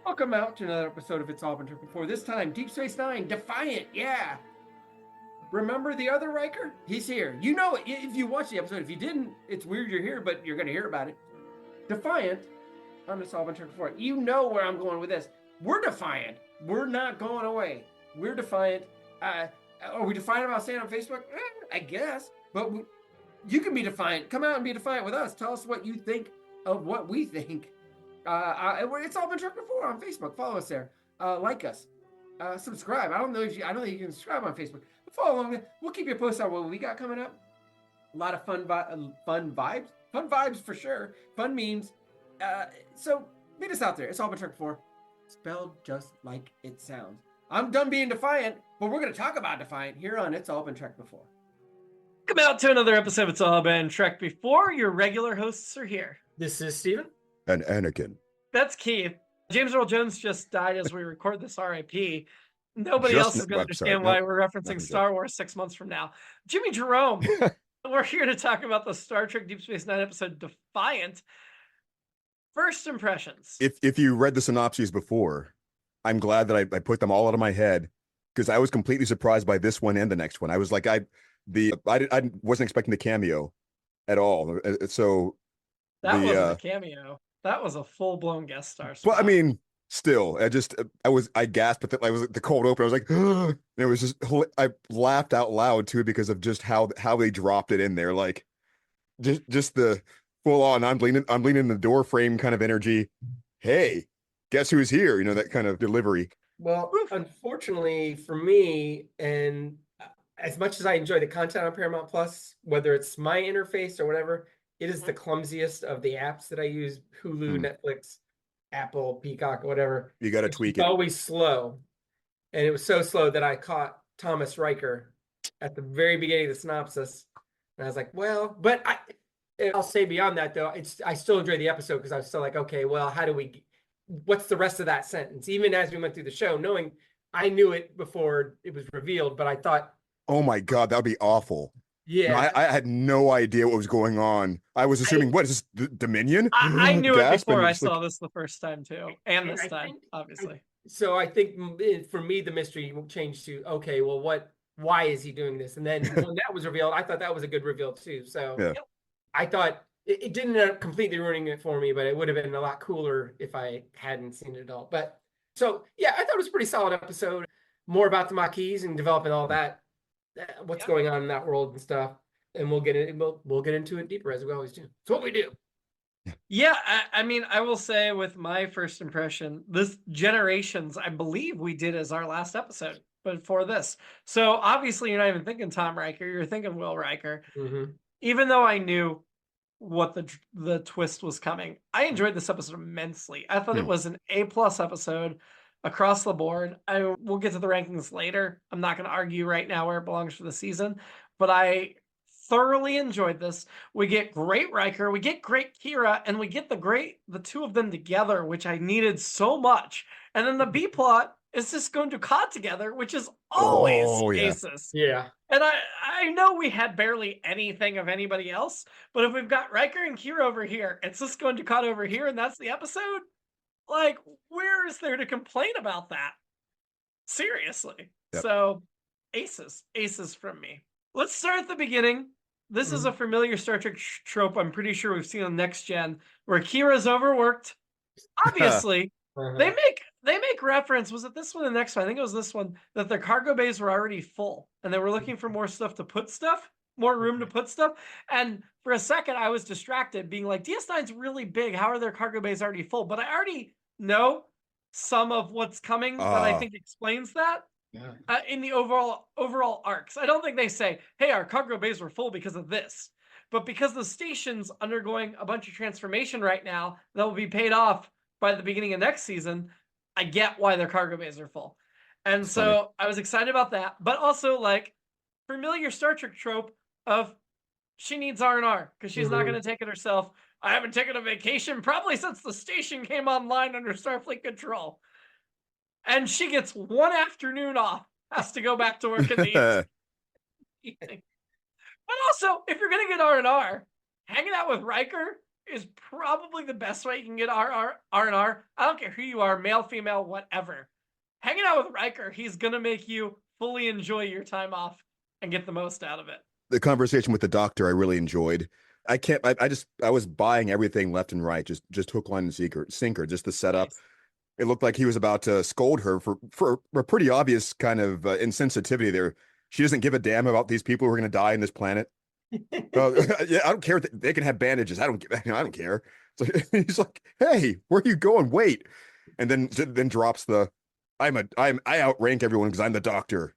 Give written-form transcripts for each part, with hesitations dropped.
Welcome out to another episode of It's All Been Tricked Before. This time, Deep Space Nine, Defiant, yeah. Remember the other Riker? He's here. You know it if you watch the episode. If you didn't, it's weird you're here, but you're going to hear about it. Defiant, on It's All Been Tricked Before. You know where I'm going with this. We're defiant. We're not going away. We're defiant. Are we defiant about saying on Facebook? I guess. But you can be defiant. Come out and be defiant with us. Tell us what you think of what we think. It's all been tricked before on Facebook. Follow us there. Like us. Subscribe. I don't know if you can subscribe on Facebook. But follow along. We'll keep you posted on what we got coming up. A lot of fun vibes. Fun vibes for sure. Fun memes. So meet us out there. It's all been tricked before. Spelled just like it sounds. I'm done being defiant, but we're going to talk about defiant here on It's All Been Trekked Before. Come out to another episode of It's All Been Trekked Before. Your regular hosts are here. This is Steven. And Anakin. That's Keith. James Earl Jones just died as we record this RIP. Nobody else is going to understand why we're referencing Star Wars 6 months from now. Jimmy-Jerome. We're here to talk about the Star Trek Deep Space Nine episode Defiant. First impressions. If you read the synopses before, I'm glad that I put them all out of my head, because I was completely surprised by this one and the next one. I was like, I wasn't expecting the cameo at all. So that wasn't a cameo. That was a full-blown guest star spot. Well, I mean, still, I gasped, but I was the cold open. I was like, and it was just, I laughed out loud too because of just how they dropped it in there, like just the full on I'm leaning the door frame kind of energy. Hey, guess who's here? You know, that kind of delivery. Well, unfortunately for me, and as much as I enjoy the content on Paramount Plus, whether it's my interface or whatever, it is the clumsiest of the apps that I use. Hulu, Netflix, Apple, Peacock, whatever. You got to tweak it. Always slow. And it was so slow that I caught Thomas Riker at the very beginning of the synopsis. And I was like, well, but I'll say beyond that, though, I still enjoyed the episode because I was still like, okay, well, what's the rest of that sentence? Even as we went through the show, knowing I knew it before it was revealed, but I thought, oh my God, that would be awful. Yeah. No, I had no idea what was going on. I was assuming, what is this, Dominion? I knew it before I saw this the first time, too. And this time, obviously. So I think for me, the mystery changed to, okay, well, why is he doing this? And then when that was revealed, I thought that was a good reveal, too. So yeah. I thought it didn't end up completely ruining it for me, but it would have been a lot cooler if I hadn't seen it all. But so, yeah, I thought it was a pretty solid episode. More about the Maquis and developing all that. What's going on in that world and stuff, and we'll get into it deeper as we always do. It's what we do. Yeah, I mean, I will say with my first impression, this Generations, I believe we did as our last episode, but for this. So obviously you're not even thinking Tom Riker, you're thinking Will Riker. Mm-hmm. Even though I knew what the twist was coming, I enjoyed this episode immensely. I thought it was an A+ episode. Across the board. We'll get to the rankings later. I'm not going to argue right now where it belongs for the season, but I thoroughly enjoyed this. We get great Riker, we get great Kira, and we get the two of them together, which I needed so much. And then the B plot is just going to cod together, which is always aces. Yeah. And I know we had barely anything of anybody else, but if we've got Riker and Kira over here, it's just going to cod over here, and that's the episode. Like, where is there to complain about that? Seriously. Yep. So, aces from me. Let's start at the beginning. This is a familiar Star Trek trope I'm pretty sure we've seen on Next Gen, where Kira's overworked. Obviously, they make reference, was it this one or the next one? I think it was this one, that their cargo bays were already full, and they were looking for more stuff to put stuff. More room to put stuff. And for a second, I was distracted, being like, DS9's really big. How are their cargo bays already full? But I already know some of what's coming that I think explains that in the overall arcs. I don't think they say, hey, our cargo bays were full because of this. But because the station's undergoing a bunch of transformation right now that will be paid off by the beginning of next season, I get why their cargo bays are full. And so I was excited about that. But also, like, familiar Star Trek trope of she needs R&R because she's not going to take it herself. I haven't taken a vacation probably since the station came online under Starfleet control. And she gets one afternoon off, has to go back to work in the evening. But also, if you're going to get R&R, hanging out with Riker is probably the best way you can get R&R. I don't care who you are, male, female, whatever. Hanging out with Riker, he's going to make you fully enjoy your time off and get the most out of it. The conversation with the doctor I really enjoyed. I was buying everything left and right, just hook, line, and sinker, just the setup. Nice. It looked like he was about to scold her for a pretty obvious kind of insensitivity there. She doesn't give a damn about these people who are going to die on this planet. Yeah, I don't care. They can have bandages. I don't care. So he's like, "Hey, where are you going? Wait!" And then drops the, I outrank everyone because I'm the doctor.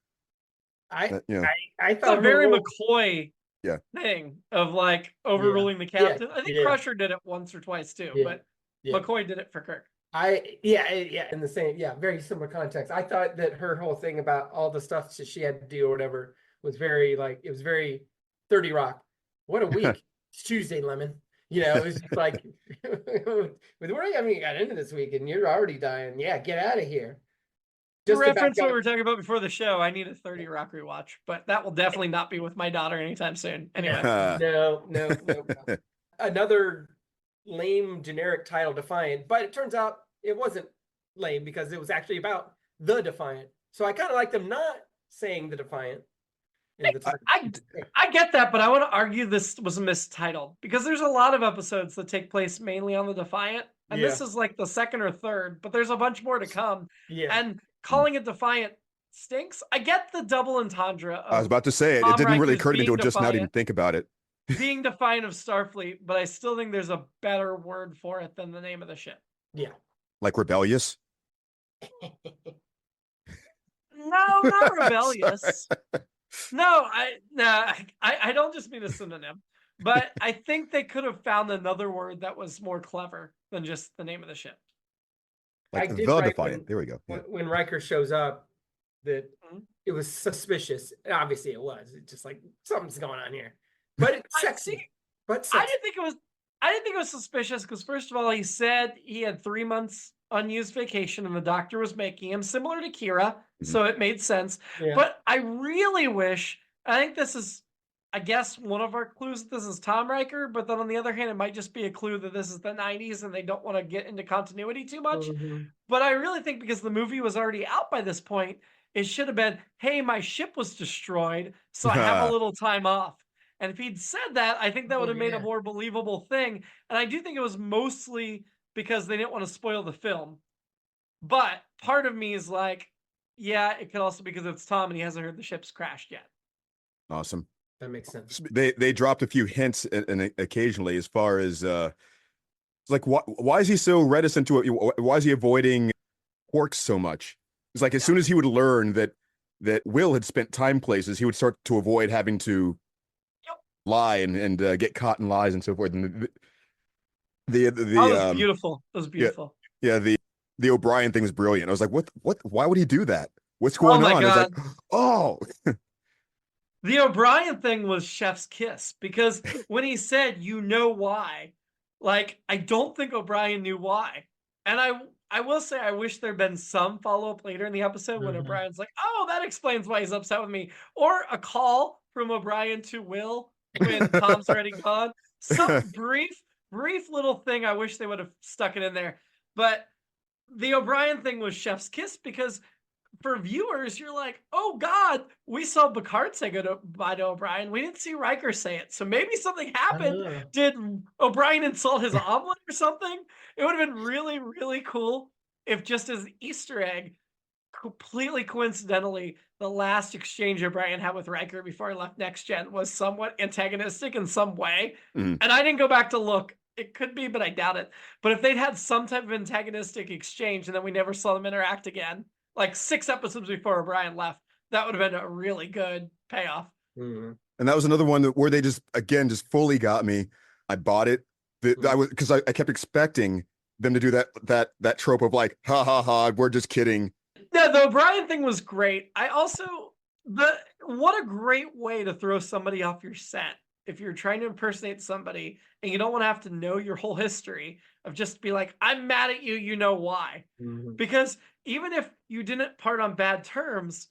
I You know, I It's thought a very her role- McCoy Yeah. thing of like overruling the captain. I think yeah. Crusher did it once or twice too, Yeah, but yeah. McCoy did it for Kirk. in the same, very similar context. I thought that her whole thing about all the stuff that she had to do or whatever was very like, it was very 30 Rock. What a week. It's Tuesday, Lemon. You know, it was just like, with what I mean, you got into this week and you're already dying. Yeah, get out of here. To Just to back reference what up- we were talking about before the show, I need a 30 Rock rewatch, but that will definitely not be with my daughter anytime soon. Anyway, No. Another lame generic title, Defiant, but it turns out it wasn't lame because it was actually about the Defiant. So I kind of like them not saying the Defiant in the title. I get that, but I want to argue this was mistitled because there's a lot of episodes that take place mainly on the Defiant, and this is like the second or third, but there's a bunch more to come. Yeah. And calling it Defiant stinks. I get the double entendre. I was about to say it. Tom It didn't really Riker's occur to me being until just now to even defiant. think about it. Being defiant of Starfleet, but I still think there's a better word for it than the name of the ship. Yeah. Like rebellious. No, not rebellious. No, I don't just mean a synonym, but I think they could have found another word that was more clever than just the name of the ship. Like I the did write Defiant. There we go. Yeah. When Riker shows up, that Mhm. it was suspicious. Obviously, it was. It's just like something's going on here, but it's I sexy. see. But I sexy. didn't think it was suspicious because first of all, he said he had 3 months unused vacation and the doctor was making him similar to Kira, so it made sense. Yeah. But I really wish, I think this is, I guess, one of our clues that this is Tom Riker, but then on the other hand, it might just be a clue that this is the 90s and they don't want to get into continuity too much. Mhm. But I really think because the movie was already out by this point, it should have been, hey, my ship was destroyed, so I have a little time off. And if he'd said that, I think that would have made a more believable thing. And I do think it was mostly because they didn't want to spoil the film. But part of me is like, yeah, it could also be because it's Tom and he hasn't heard the ship's crashed yet. Awesome. That makes sense. They dropped a few hints and occasionally as far as like why is he so reticent to it? Why is he avoiding Quarks so much? It's like as soon as he would learn that Will had spent time places, he would start to avoid having to lie and get caught in lies and so forth. And the that was beautiful. That was beautiful. Yeah, the O'Brien thing was brilliant. I was like, what? Why would he do that? What's going on? God. I was like, oh. The O'Brien thing was chef's kiss because when he said, you know why, like, I don't think O'Brien knew why. And I will say, I wish there'd been some follow-up later in the eepisode when O'Brien's like, oh, that explains why he's upset with me. Or a call from O'Brien to Will when Tom's already gone. Some brief little thing. I wish they would have stuck it in there. But the O'Brien thing was chef's kiss because for viewers, you're like, oh God, we saw Picard say goodbye to O'Brien. We didn't see Riker say it. So maybe something happened. Did O'Brien insult his omelet or something? It would have been really, really cool if just as Easter egg, completely coincidentally, the last exchange O'Brien had with Riker before he left Next Gen was somewhat antagonistic in some way. And I didn't go back to look. It could be, but I doubt it. But if they'd had some type of antagonistic exchange and then we never saw them interact again, like 6 episodes before O'Brien left, that would have been a really good payoff. And that was another one where they just fully got me. I bought it. I was because I kept expecting them to do that trope of like, ha ha ha, we're just kidding. Yeah, the O'Brien thing was great. I also what a great way to throw somebody off your scent if you're trying to impersonate somebody and you don't want to have to know your whole history of just be like, I'm mad at you, you know why. Because even if you didn't part on bad terms,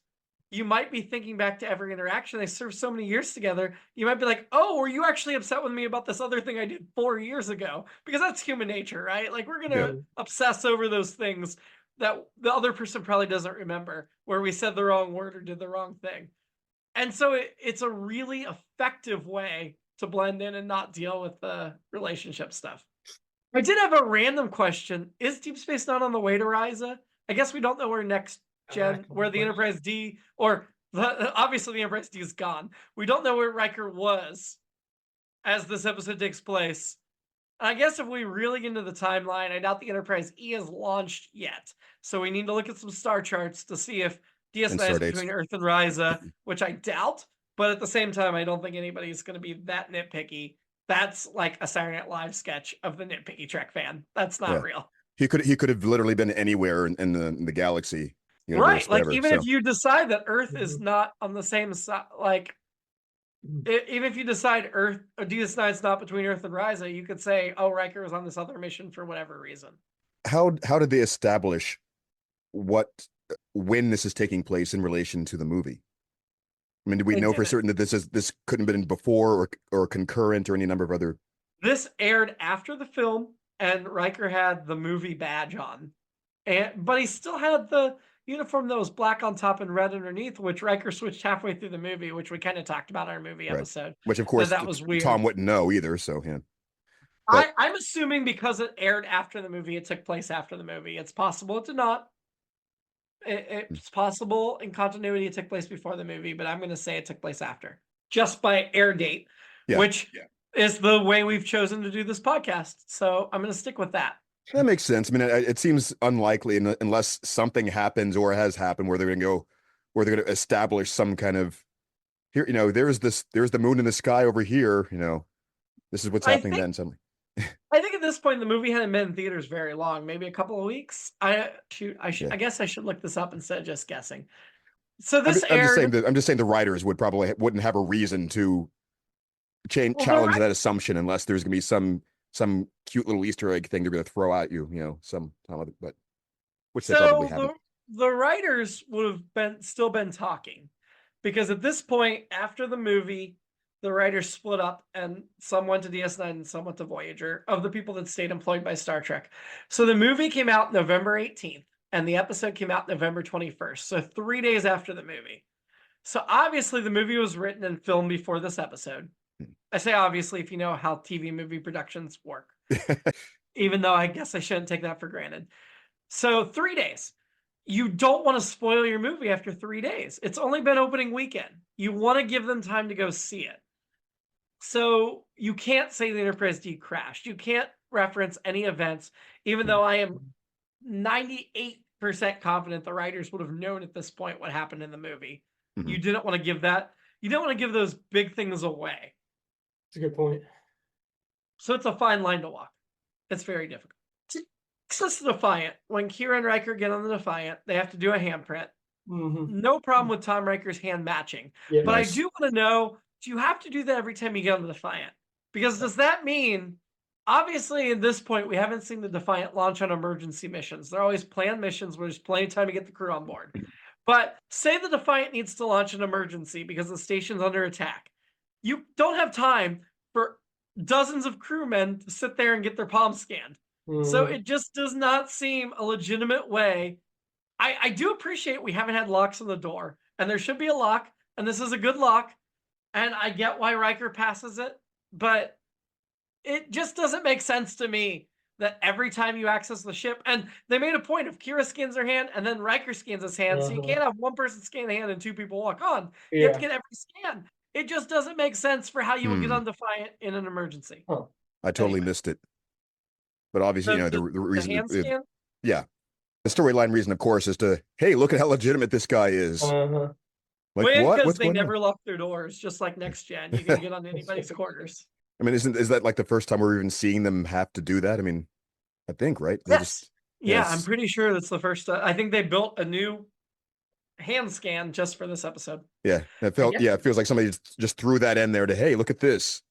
you might be thinking back to every interaction. They served so many years together. You might be like, oh, were you actually upset with me about this other thing I did 4 years ago? Because that's human nature, right? Like, we're going to obsess over those things that the other person probably doesn't remember, where we said the wrong word or did the wrong thing. And so it's a really effective way to blend in and not deal with the relationship stuff. I did have a random question. Is Deep Space Nine on the way to Ryza? I guess we don't know where next gen, where the Enterprise D, or obviously the Enterprise D is gone. We don't know where Riker was as this episode takes place. And I guess if we really get into the timeline, I doubt the Enterprise E is launched yet. So we need to look at some star charts to see if DS9 is between Earth and Ryza, which I doubt. But at the same time, I don't think anybody's going to be that nitpicky. That's like a Saturday Night Live sketch of the nitpicky Trek fan. That's not real. He could have literally been anywhere in the galaxy. Right. Like, even if you decide that Earth is not on the same side, like, even if you decide Earth or DS9 is not between Earth and Ryza, you could say, oh, Riker was on this other mission for whatever reason. How did they establish when this is taking place in relation to the movie? I mean, do we know for certain that this couldn't have been before or concurrent or any number of other? This aired after the film, and Riker had the movie badge on, but he still had the uniform that was black on top and red underneath, which Riker switched halfway through the movie, which we kind of talked about in our movie episode. Which, of course, that was weird. Tom wouldn't know either, so yeah. But I'm assuming because it aired after the movie, it took place after the movie. It's possible it did not. It's possible in continuity it took place before the movie, but I'm going to say it took place after, just by air date, which is the way we've chosen to do this podcast. So I'm going to stick with that. That makes sense. I mean, it seems unlikely unless something happens or has happened where they're going to establish some kind of here. There's the moon in the sky over here. This is what's happening then. Suddenly, I think at this point the movie hadn't been in theaters very long, maybe a couple of weeks. I guess I should look this up instead of just guessing. So this aired. I'm just saying the writers wouldn't have a reason to challenge that assumption unless there's going to be some cute little Easter egg thing they're going to throw at you, some time, but which they probably haven't. The writers would have still been talking, because at this point after the movie, the writers split up and some went to DS9 and some went to Voyager, of the people that stayed employed by Star Trek. So the movie came out November 18th and the episode came out November 21st. So 3 days after the movie. So obviously the movie was written and filmed before this episode. I say obviously if you know how TV movie productions work, even though I guess I shouldn't take that for granted. So 3 days. You don't want to spoil your movie after 3 days. It's only been opening weekend. You want to give them time to go see it. So you can't say the Enterprise D crashed. You can't reference any events, even though I am 98% confident the writers would have known at this point what happened in the movie. Mm-hmm. You didn't want to give that. You don't want to give those big things away. That's a good point. So it's a fine line to walk. It's very difficult. Access to Defiant. When Kira and Riker get on the Defiant, they have to do a handprint. Mm-hmm. No problem with Tom Riker's hand matching. Yeah, but nice. I do want to know, do you have to do that every time you get on the Defiant? Because does that mean, obviously at this point, we haven't seen the Defiant launch on emergency missions. They're always planned missions where there's plenty of time to get the crew on board. But say the Defiant needs to launch an emergency because the station's under attack. You don't have time for dozens of crewmen to sit there and get their palms scanned. So it just does not seem a legitimate way. I do appreciate we haven't had locks on the door, and there should be a lock, and this is a good lock, and I get why Riker passes it, but it just doesn't make sense to me that every time you access the ship, and they made a point of Kira scans her hand, and then Riker scans his hand, so you can't have one person scan the hand and two people walk on. Yeah. You have to get every scan. It just doesn't make sense for how you would get on Defiant in an emergency. Oh. I totally missed it. But obviously, the reason, the storyline reason, of course, is to, hey, look at how legitimate this guy is. Uh-huh. Like, what? Because they never lock their doors, just like Next Gen. You can get on anybody's quarters. I mean, is that like the first time we're even seeing them have to do that? I mean, I think, right? Yes. I'm pretty sure that's the first. I think they built a new hand scan just for this episode. Yeah, it feels like somebody just threw that in there to, hey, look at this.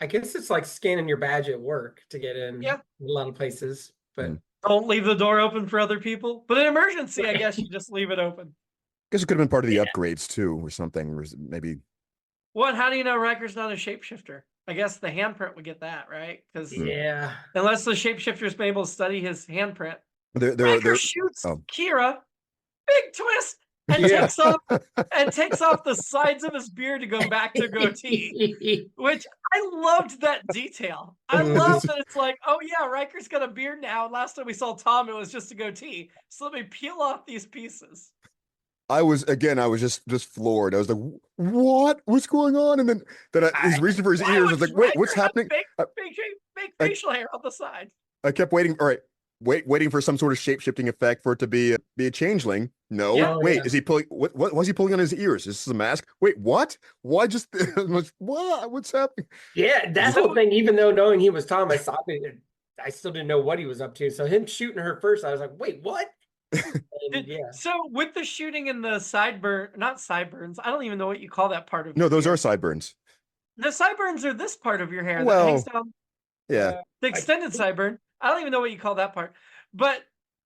I guess it's like scanning your badge at work to get in a lot of places, but don't leave the door open for other people. But in emergency, I guess you just leave it open. Guess it could have been part of the upgrades too, or something. Or maybe. What? How do you know Riker's not a shapeshifter? I guess the handprint would get that, right? Because unless the shapeshifter's been able to study his handprint, Riker shoots Kira. Big twist. And takes off the sides of his beard to go back to goatee, which I loved that detail. I love that it's like, oh yeah, Riker's got a beard now. And last time we saw Tom, it was just a goatee. So let me peel off these pieces. I was just floored. I was like, "What? What's going on?" And then his reason for his ears was like, "Wait, what's happening?" Big facial hair on the side. I kept waiting. All right, waiting for some sort of shape-shifting effect for it to be a changeling. No, is he pulling? What was he pulling on his ears? Is this a mask? Wait, what? Why just what? What's happening? Yeah, that whole thing. Even though knowing he was Tom, I still didn't know what he was up to. So him shooting her first, I was like, "Wait, what?" So with the shooting and the not sideburns, I don't even know what you call that part of. No, those are sideburns. The sideburns are this part of your hair that hangs down. Yeah, the extended sideburn. I don't even know what you call that part. But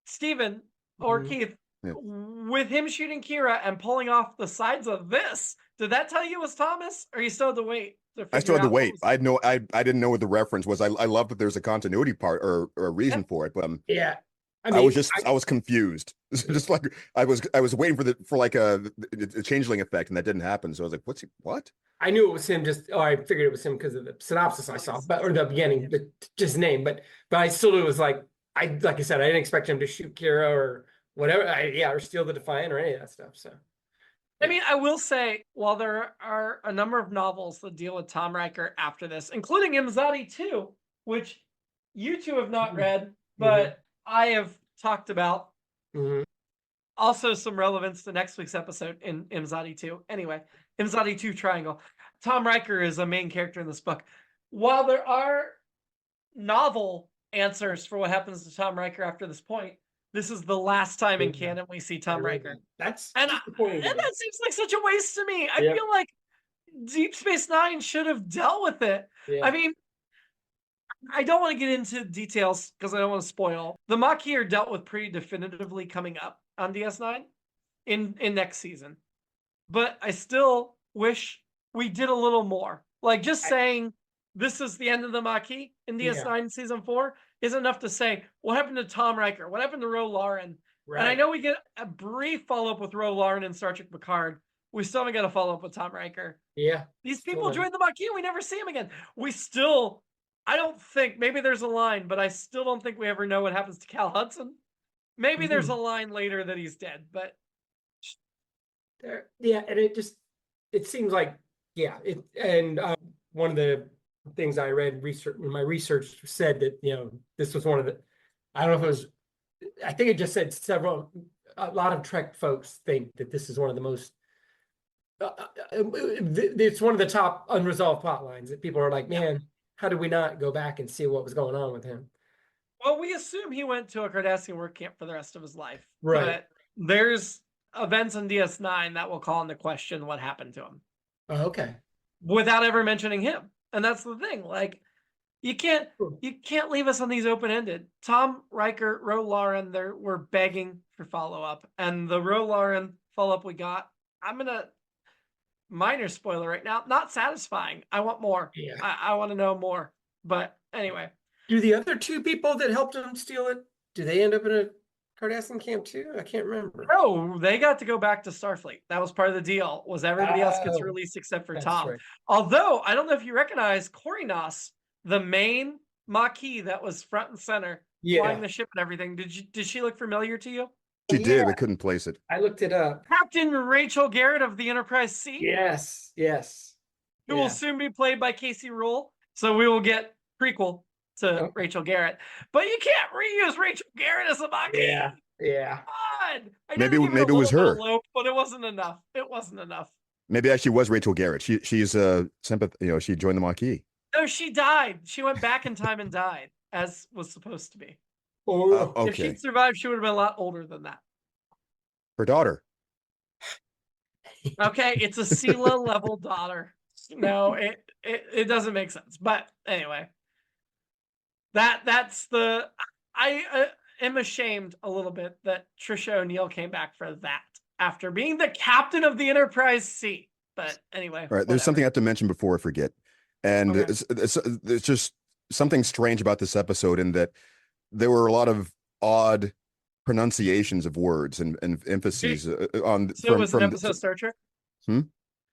Steven or Keith, with him shooting Kira and pulling off the sides of this, did that tell you it was Thomas, or you still had to wait? I still had to wait. I didn't know what the reference was. I love that there's a continuity part or a reason for it, but I was confused. Just like I was waiting for like a changeling effect, and that didn't happen. So I was like, what? I knew it was him. I figured it was him because of the synopsis I saw, or the beginning, just name. But I still it was like I said, I didn't expect him to shoot Kira or whatever. Or steal the Defiant or any of that stuff. So. I mean, I will say, while there are a number of novels that deal with Tom Riker after this, including Imzadi 2, which you two have not read, but I have talked about. Also some relevance to next week's episode in Imzadi 2. Anyway, Imzadi 2 Triangle. Tom Riker is a main character in this book. While there are novel answers for what happens to Tom Riker after this point, this is the last time in canon we see Tom Riker. And that seems like such a waste to me. I feel like Deep Space Nine should have dealt with it. I mean, I don't want to get into details because I don't want to spoil. The Maquis are dealt with pretty definitively coming up on DS9 in next season. But I still wish we did a little more. Like just saying this is the end of the Maquis in DS9 season 4 is enough to say what happened to Tom Riker, what happened to Ro Lauren. Right. And I know we get a brief follow-up with Ro Lauren and Star Trek Picard. We still haven't got a follow-up with Tom Riker. Yeah. These people joined the Maquis and we never see him again. I don't think, maybe there's a line, but I still don't think we ever know what happens to Cal Hudson. Maybe there's a line later that he's dead, but. And it seems like, one of the things I read in my research said that, this was one of the, I don't know if it was, I think it just said a lot of Trek folks think that this is one of the most, it's one of the top unresolved plot lines that people are like, man, how did we not go back and see what was going on with him? Well, we assume he went to a Cardassian work camp for the rest of his life. Right. But there's events in DS9 that will call into question what happened to him. Oh, okay. Without ever mentioning him. And that's the thing. Like, you can't leave us on these open-ended. Tom Riker, Ro Lauren, we're begging for follow-up. And the Ro Lauren follow-up we got, I'm going to minor spoiler right now, not satisfying. I want more. Yeah. I want to know more. But anyway. Do the other two people that helped him steal it, do they end up in a Cardassian camp too? I can't remember. No, they got to go back to Starfleet. That was part of the deal, was everybody else gets released except for Tom. Right. Although, I don't know if you recognize Korinos, the main Maquis that was front and center, flying the ship and everything. Did she look familiar to you? She did. I couldn't place it. I looked it up. Captain Rachel Garrett of the Enterprise C. Yes. Who will soon be played by Casey Rule. So we will get prequel to Rachel Garrett. But you can't reuse Rachel Garrett as a Maquis. Yeah. God. Maybe it was her. But it wasn't enough. Maybe it actually was Rachel Garrett. She's she joined the Maquis. No, she died. She went back in time and died, as was supposed to be. Okay. If she'd survived, she would have been a lot older than that. Her daughter. Okay, it's a Sela level daughter. No, it doesn't make sense. But anyway, that's I am ashamed a little bit that Trisha O'Neill came back for that. after being the captain of the Enterprise C. But anyway, All right, there's something I have to mention before I forget, and Okay. it's just something strange about this episode in that there were a lot of odd pronunciations of words and emphases on So it was an episode of Star Trek? And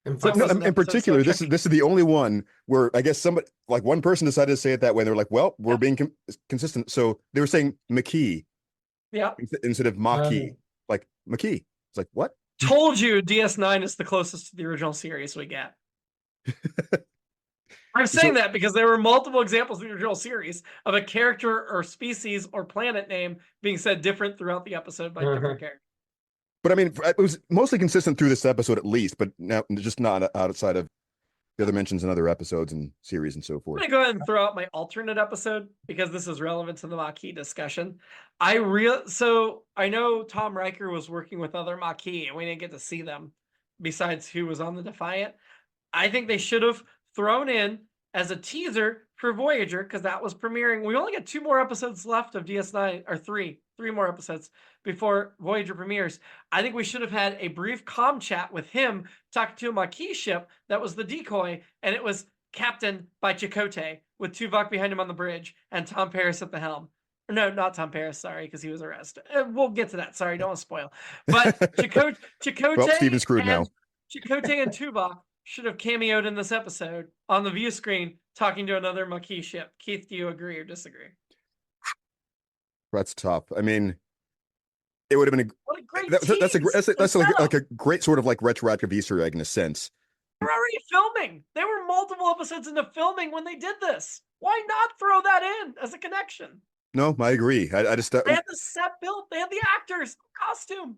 So But no, was an in episode of particular, Star this Trek? is the only one where I guess somebody, like one person, decided to say it that way. And they're like, "Well, we're Yeah. being consistent." So they were saying McKee Yeah. instead of Maquis, like McKee. It's like what? Told you DS9 is the closest to the original series we get. I'm saying that because there were multiple examples in the original series of a character or species or planet name being said different throughout the episode by different characters. But I mean, it was mostly consistent through this episode at least, but now just not outside of the other mentions in other episodes and series and so I'm forth. going to go ahead and throw out my alternate episode because this is relevant to the Maquis discussion. So I know Tom Riker was working with other Maquis and we didn't get to see them besides who was on the Defiant. I think they should have thrown in as a teaser for Voyager because that was premiering. We only got 2 more episodes left of DS9, or three more episodes before Voyager premieres. I think we should have had a brief comm chat with him talking to a Maquis ship that was the decoy, and it was captained by Chakotay with Tuvok behind him on the bridge and Tom Paris at the helm. No, not Tom Paris, sorry, because he was arrested. We'll get to that. Sorry, don't want to spoil. But Chakotay, Well, Steven's screwed now. Chakotay and Tuvok should have cameoed in this episode on the view screen talking to another Maquis ship. Keith, do you agree or disagree? That's tough. I mean, it would have been What a great that's like a great sort of like retroactive Easter egg in a sense. They were already filming. They were multiple episodes into filming when they did this. Why not throw that in as a connection? No, I agree. I just They had the set built. They had the actors, costume.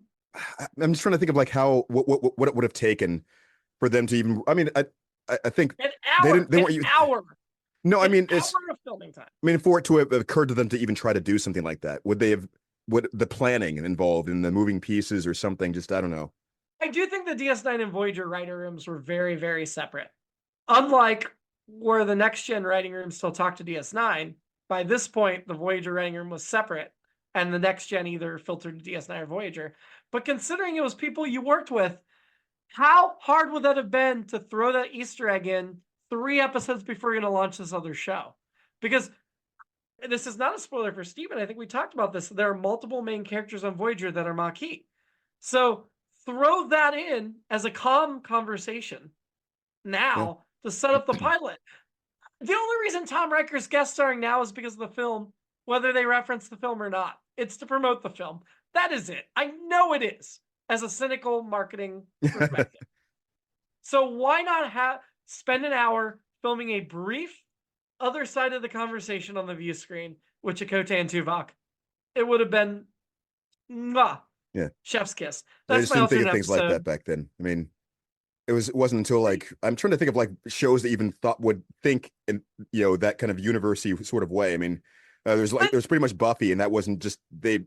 I'm just trying to think of like how what it would have taken for them to even. I mean, I think An hour. they weren't. Hour. No, I mean An it's. hour of filming time. I mean, for it to have occurred to them to even try to do something like that, would they have? Would the planning involved in the moving pieces or something? Just I don't know. I do think the DS9 and Voyager writer rooms were very, very separate. Unlike where the next gen writing room still talked to DS9, by this point, the Voyager writing room was separate, and the next gen either filtered to DS9 or Voyager. But considering it was people you worked with, how hard would that have been to throw that Easter egg in 3 episodes before you're going to launch this other show? Because this is not a spoiler for Steven. I think we talked about this. There are multiple main characters on Voyager that are Maquis. So throw that in as a calm conversation now to set up the pilot. The only reason Tom Riker's guest starring now is because of the film, whether they reference the film or not. It's to promote the film. That is it. I know it is, as a cynical marketing perspective. So why not spend an hour filming a brief other side of the conversation on the view screen with Chakotay and Tuvok? It would have been chef's kiss. I That's just my didn't think alternate of things like episode. that back then. I mean, it wasn't until like I'm trying to think of like shows that even would think in that kind of university sort of way. I mean, there's pretty much Buffy, and that wasn't just they.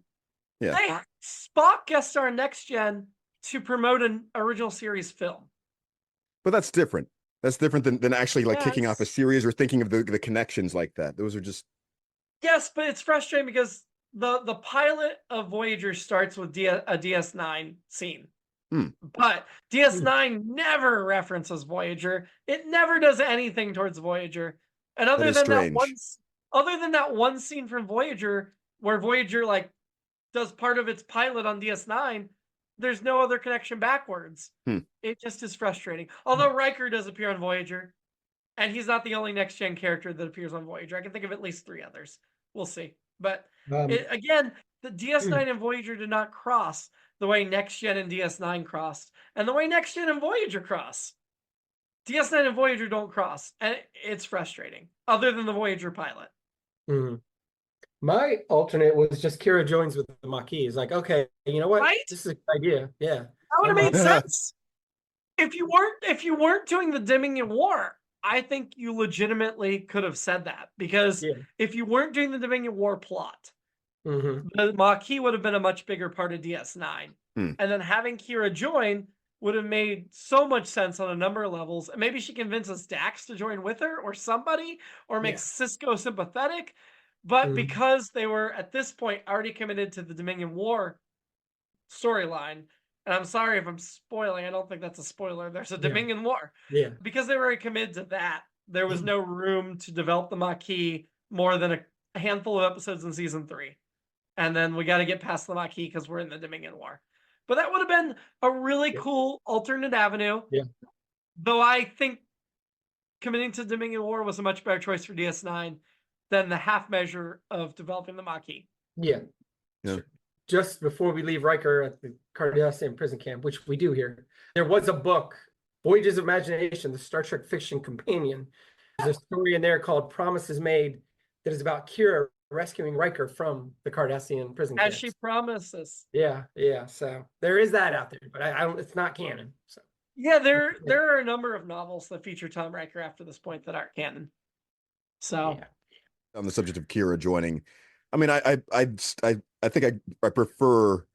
Yeah, They Spock guest star Next Gen to promote an original series film. but that's different. That's different than actually like kicking off a Yes. series or thinking of the connections like that. Those are just Yes, but it's frustrating because the pilot of Voyager starts with a DS9 scene. But DS9 never references Voyager. It never does anything towards Voyager. And other is than strange. that one scene from Voyager where Voyager like does part of its pilot on DS9, there's no other connection backwards. It just is frustrating. Although Riker does appear on Voyager, and he's not the only next gen character that appears on Voyager. I can think of at least 3 others. We'll see. But again, the DS9 and Voyager did not cross the way Next Gen and DS9 crossed, and the way Next Gen and Voyager cross. DS9 and Voyager don't cross, and it's frustrating, other than the Voyager pilot. My alternate was just Kira joins with the Maquis. Like, okay, you know what? Right? This is a good idea. Yeah. That would have made sense. If you weren't doing the Dominion War, I think you legitimately could have said that. Because if you weren't doing the Dominion War plot, the Maquis would have been a much bigger part of DS9. And then having Kira join would have made so much sense on a number of levels. Maybe she convinces Dax to join with her or somebody, or makes Cisco sympathetic. But because they were, at this point, already committed to the Dominion War storyline, and I'm sorry if I'm spoiling, I don't think that's a spoiler, there's a Dominion War. Yeah. Because they were committed to that, there was no room to develop the Maquis more than a handful of episodes in season 3. And then we got to get past the Maquis because we're in the Dominion War. But that would have been a really cool alternate avenue. Yeah. Though I think committing to Dominion War was a much better choice for DS9 than the half measure of developing the Maquis. Yeah. Yeah. Just before we leave Riker at the Cardassian prison camp, which we do here, there was a book, Voyages of Imagination, the Star Trek fiction companion. There's a story in there called Promises Made that is about Kira rescuing Riker from the Cardassian prison camp. As she promises. Yeah. So there is that out there, but I don't. It's not canon. So yeah, there are a number of novels that feature Tom Riker after this point that aren't canon. So on the subject of Kira joining, I mean, I think I prefer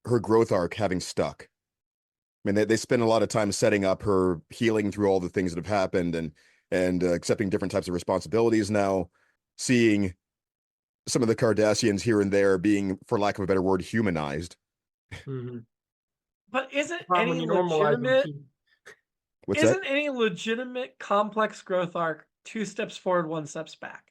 her growth arc having stuck. I mean, they spend a lot of time setting up her healing through all the things that have happened and accepting different types of responsibilities now, seeing some of the Cardassians here and there being, for lack of a better word, humanized. mm-hmm. But isn't Probably any normalize them legitimate What's that? isn't any legitimate complex growth arc 2 steps forward, 1 step back?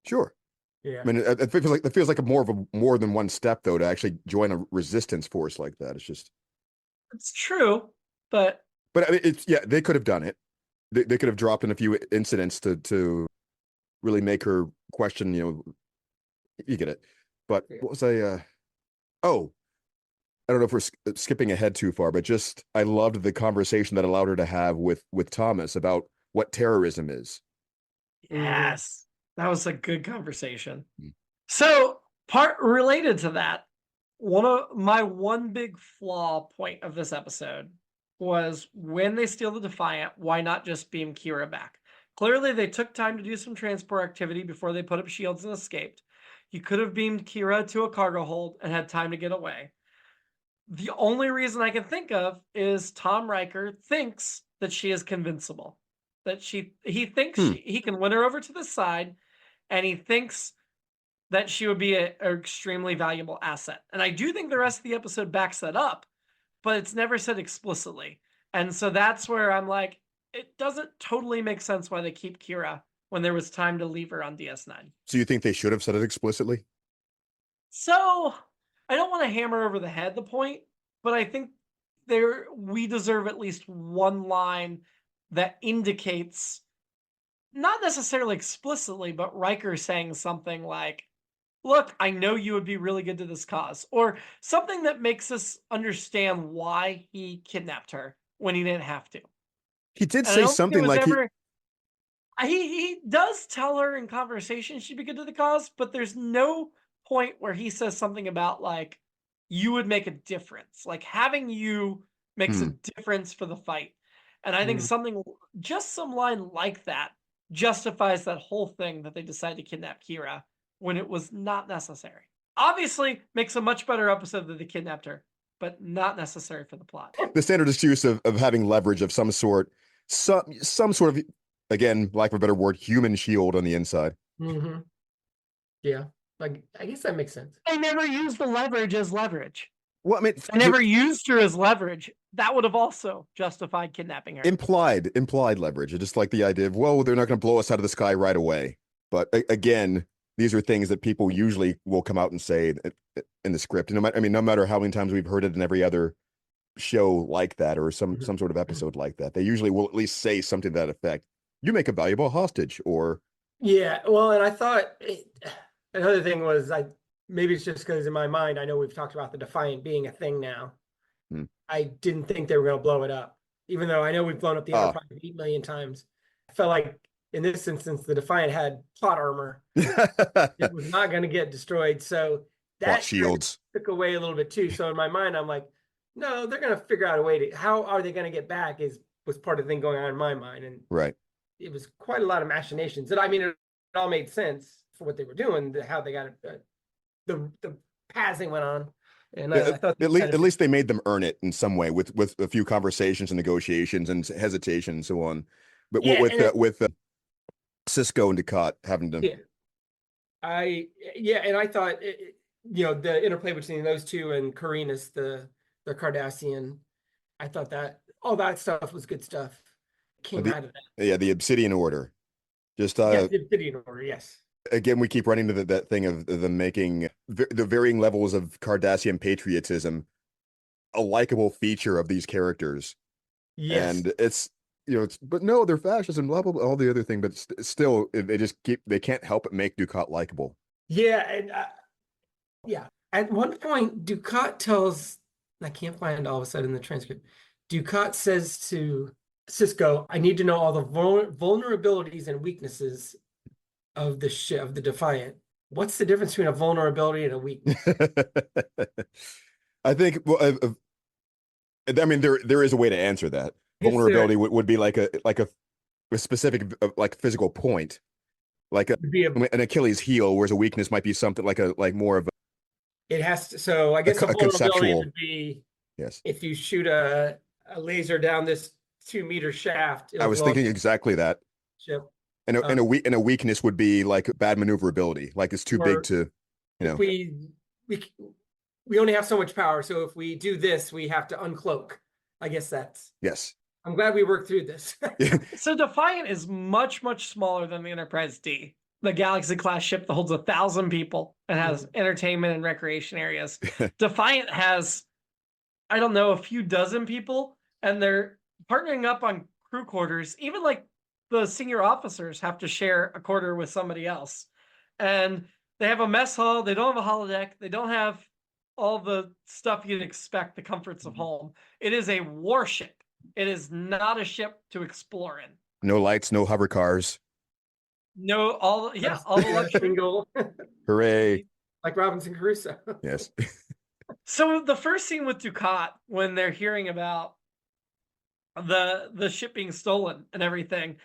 Sure. Yeah. I mean, it feels like more than one step though to actually join a resistance force like that. It's just. It's true, but I mean, they could have done it. They could have dropped in a few incidents to really make her question. You get it. But what was I? I don't know if we're skipping ahead too far, but just I loved the conversation that allowed her to have with Thomas about what terrorism is. yes, that was a good conversation. So, part related to that, one big flaw point of this episode was when they steal the Defiant, why not just beam Kira back? Clearly, they took time to do some transport activity before they put up shields and escaped. You could have beamed Kira to a cargo hold and had time to get away. The only reason I can think of is Tom Riker thinks that she is convincible. That he thinks he can win her over to the side, and he thinks that she would be an extremely valuable asset. And I do think the rest of the episode backs that up, but it's never said explicitly. And so that's where I'm like, it doesn't totally make sense why they keep Kira when there was time to leave her on DS9. So you think they should have said it explicitly? So I don't want to hammer over the head the point, but I think we deserve at least one line that indicates, not necessarily explicitly, but Riker saying something like, look, I know you would be really good to this cause, or something that makes us understand why he kidnapped her when he didn't have to. He did say something like he does tell her in conversation she'd be good to the cause, but there's no point where he says something about like, you would make a difference. Like having you makes a difference for the fight. And I think just some line like that justifies that whole thing that they decided to kidnap Kira when it was not necessary. Obviously makes a much better episode that they kidnapped her, but not necessary for the plot. The standardist use of having leverage of some sort, some sort of, again, lack of a better word, human shield on the inside. Mm-hmm. Yeah. Like, I guess that makes sense. I never used the leverage as leverage. Well, I mean, I never used her as leverage. That would have also justified kidnapping her. Implied leverage. Just like the idea of, well, they're not going to blow us out of the sky right away. But again, these are things that people usually will come out and say in the script. No matter how many times we've heard it in every other show like that, or some sort of episode like that, they usually will at least say something to that effect. You make a valuable hostage, or yeah. Well, and I thought another thing was maybe it's just because in my mind I know we've talked about the Defiant being a thing now. I didn't think they were going to blow it up, even though I know we've blown up the Enterprise 8 million times. I felt like in this instance the Defiant had plot armor. It was not going to get destroyed, so that shields took away a little bit too. So in my mind I'm like, no, they're going to figure out a way to, how are they going to get back was part of the thing going on in my mind. And right, it was quite a lot of machinations. And I mean, it all made sense for what they were doing, how they got it, the paths they went on. And I thought at least they made them earn it in some way with a few conversations and negotiations and hesitation and so on. But with Cisco and Ducat having to, and I thought the interplay between those two and Karina's the the Cardassian. I thought that all that stuff was good stuff. Came out of that. Yeah, the Obsidian Order. Just Yes, the Obsidian Order, yes. again, we keep running to that thing of them making the varying levels of Cardassian patriotism a likable feature of these characters. Yes. And it's, but no, they're fascist and blah, blah, blah, all the other thing, but still, they can't help but make Dukat likable. Yeah, and yeah. At one point, Dukat tells, I can't find all of a sudden the transcript. Dukat says to Cisco, I need to know all the vulnerabilities and weaknesses of the ship, of the Defiant. What's the difference between a vulnerability and a weakness? I think, well, I mean, there is a way to answer that. Vulnerability would be like a specific like physical point, like an Achilles heel, whereas a weakness might be something like more of a. It has to. So I guess a vulnerability conceptual would be yes. If you shoot a laser down this 2-meter shaft. I was thinking exactly that. Ship. And a weakness would be like bad maneuverability, like it's too big to, We only have so much power, so if we do this, we have to uncloak. I guess that's. Yes. I'm glad we worked through this. So Defiant is much, much smaller than the Enterprise D, the Galaxy class ship that holds 1,000 people and has entertainment and recreation areas. Defiant has, I don't know, a few dozen people, and they're partnering up on crew quarters. Even like the senior officers have to share a quarter with somebody else. And they have a mess hall. They don't have a holodeck. They don't have all the stuff you'd expect, the comforts of home. It is a warship. It is not a ship to explore in. No lights, no hover cars. No, all the luxury. Hooray. Like Robinson Crusoe. Yes. So the first scene with Dukat, when they're hearing about the ship being stolen and everything.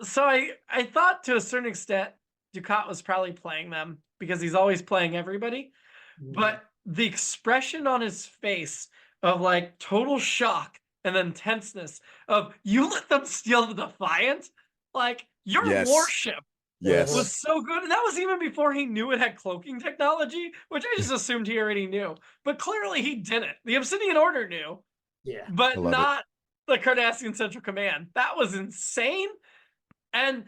So I thought to a certain extent Dukat was probably playing them because he's always playing everybody. But the expression on his face of like total shock and then tenseness of you let them steal the Defiant, like your warship was so good. And that was even before he knew it had cloaking technology, which I just assumed he already knew. But clearly he didn't. The Obsidian Order knew. Yeah. But not the Cardassian Central Command. That was insane. And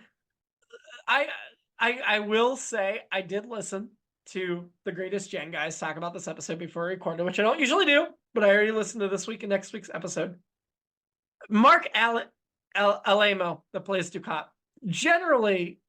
I will say I did listen to the Greatest Gen guys talk about this episode before I recorded, which I don't usually do, but I already listened to this week and next week's episode. Mark Alamo, that plays Dukat. Generally,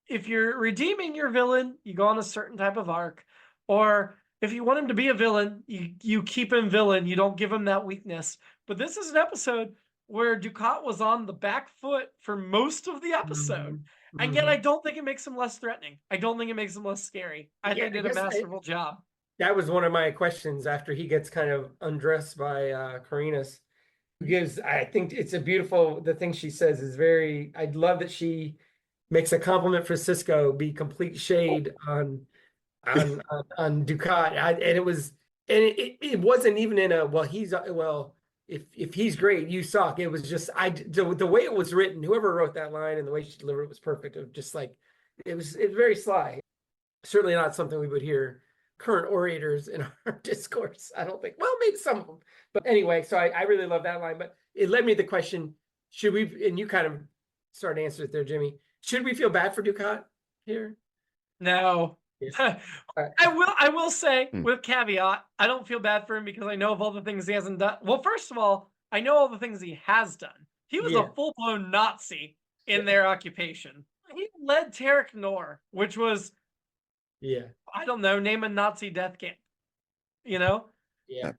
if you're redeeming your villain, you go on a certain type of arc, or if you want him to be a villain, you keep him villain. You don't give him that weakness. But this is an episode where Dukat was on the back foot for most of the episode. And yet I don't think it makes him less threatening. I don't think it makes him less scary. I think they did a masterful job. That was one of my questions after he gets kind of undressed by Carinas. I think it's a beautiful, the thing she says is very, I'd love that she makes a compliment for Cisco, be complete shade on Dukat. It wasn't even in a, if he's great, you suck. It was just, the way it was written, whoever wrote that line and the way she delivered it was perfect. It was just like, it was very sly. Certainly not something we would hear current orators in our discourse. I don't think, well, maybe some of them. But anyway, so I really love that line. But it led me to the question, should we, and you kind of started to answer it there, Jimmy, should we feel bad for Dukat here? No. Yes. I will say with caveat, I don't feel bad for him because I know of all the things he hasn't done. Well, first of all, I know all the things he has done. He was a full-blown Nazi in their occupation. He led Tarek Noor, which was, I don't know, name a Nazi death camp, Yeah.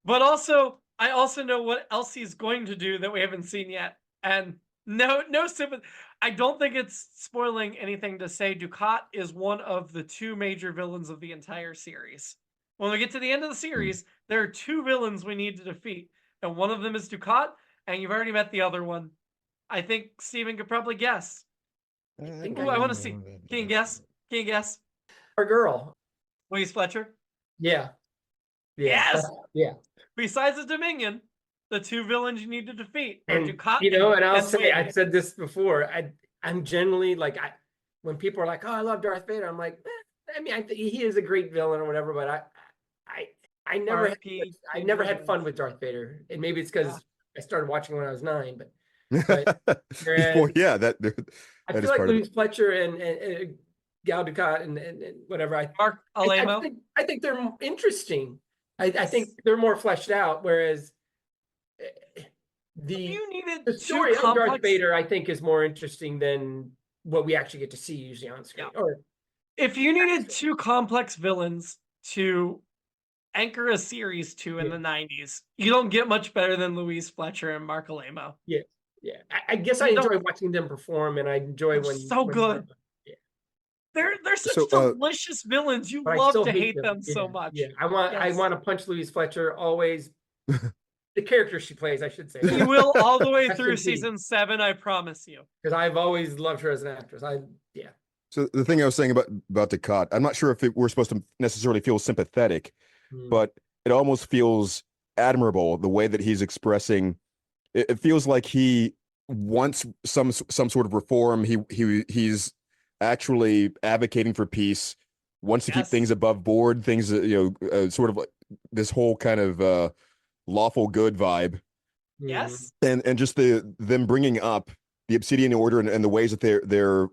But also, I also know what else he's going to do that we haven't seen yet. And no sympathy. I don't think it's spoiling anything to say Dukat is one of the two major villains of the entire series. When we get to the end of the series, there are two villains we need to defeat. And one of them is Dukat, and you've already met the other one. I think Steven could probably guess. I want to see. Can you guess? Can you guess? Our girl. Louise Fletcher? Yeah. Yes! Yeah. Besides the Dominion, the two villains you need to defeat are And Dukat. and I'll say, I've said this before. I'm generally like, when people are like, "Oh, I love Darth Vader," I'm like, I mean, he is a great villain or whatever, but I never RFP, I never had Jimmy-Jerome. fun with Darth Vader, and maybe it's because I started watching when I was 9. But Well, whereas yeah, that I that feel is like part of it. Louise Fletcher and Gal Ducat and whatever. Mark Alemo. I think they're interesting. I think they're more fleshed out. Whereas the You needed the two story of Darth complex. Vader, I think, is more interesting than what we actually get to see usually on screen. Yeah. Or If you needed two complex villains to anchor a series to in the 90s, you don't get much better than Louise Fletcher and Mark Alemo. yeah. I guess I enjoy watching them perform, and I enjoy They're so good. They're such So, delicious villains. You but I love still to hate them. them so much. Yeah, I want to punch Louise Fletcher always. The character she plays, I should say. You will all the way Rest through in peace. season 7, I promise you. Because I've always loved her as an actress. So the thing I was saying about Ducat, I'm not sure if we're supposed to necessarily feel sympathetic, but it almost feels admirable the way that he's expressing. It feels like he wants some sort of reform. He's actually advocating for peace, wants to keep things above board, things sort of like this whole kind of lawful good vibe. Yes. And just them bringing up the Obsidian Order and the ways that they're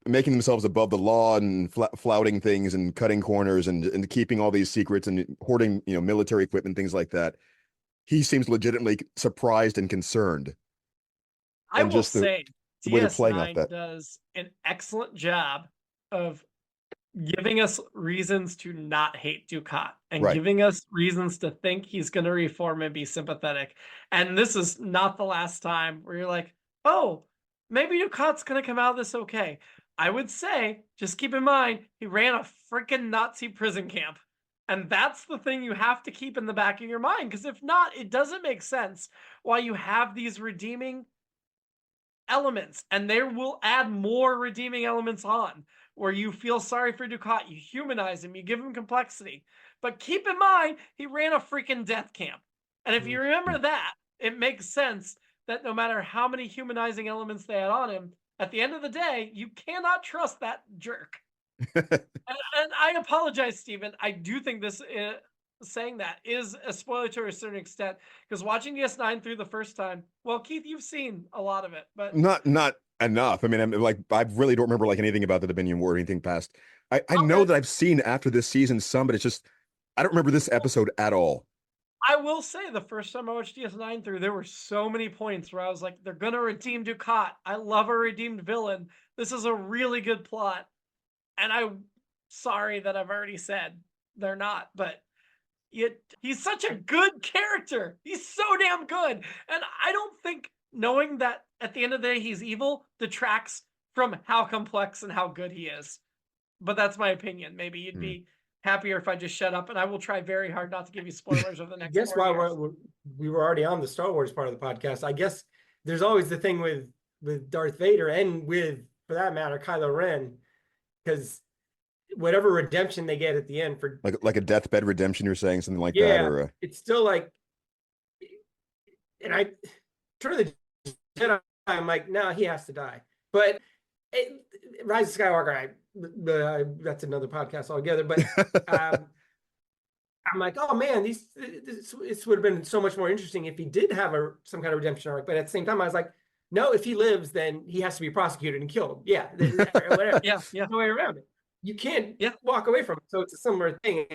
making themselves above the law and flouting things and cutting corners and keeping all these secrets and hoarding military equipment, things like that. He seems legitimately surprised and concerned. I will say the way they're playing off DS9 that. does an excellent job of giving us reasons to not hate Ducat and giving us reasons to think he's going to reform and be sympathetic. And this is not the last time where you're like, oh, maybe Ducat's going to come out of this okay. I would say, just keep in mind, he ran a freaking Nazi prison camp. And that's the thing you have to keep in the back of your mind, because if not, it doesn't make sense why you have these redeeming elements, and they will add more redeeming elements on where you feel sorry for Ducat, you humanize him, you give him complexity. But keep in mind, he ran a freaking death camp. And if you remember that, it makes sense that no matter how many humanizing elements they had on him, at the end of the day, you cannot trust that jerk. And I apologize, Stephen. I do think this saying that is a spoiler to a certain extent, because watching DS9 through the first time, well, Keith, you've seen a lot of it, but not enough. I mean, I'm like, I really don't remember like anything about the Dominion War or anything past. I know that I've seen after this season some, but it's just I don't remember this episode at all. I will say the first time I watched DS9 through, there were so many points where I was like, they're gonna redeem Ducat. I love a redeemed villain. This is a really good plot. And I'm sorry that I've already said they're not, but he's such a good character. He's so damn good. And I don't think knowing that at the end of the day he's evil detracts from how complex and how good he is. But that's my opinion. Maybe you'd be happier if I just shut up, and I will try very hard not to give you spoilers over the next. I guess while we were already on the Star Wars part of the podcast, I guess there's always the thing with Darth Vader and with, for that matter, Kylo Ren, because whatever redemption they get at the end for like a deathbed redemption, you're saying something like that, or it's still like, and I turn the Jedi, I'm like, no, he has to die. But Rise of Skywalker, that's another podcast altogether. But I'm like, oh man, this would have been so much more interesting if he did have some kind of redemption arc. But at the same time, I was like, no, if he lives, then he has to be prosecuted and killed. Yeah, whatever. yeah. No way around it. You can't walk away from it. So it's a similar thing.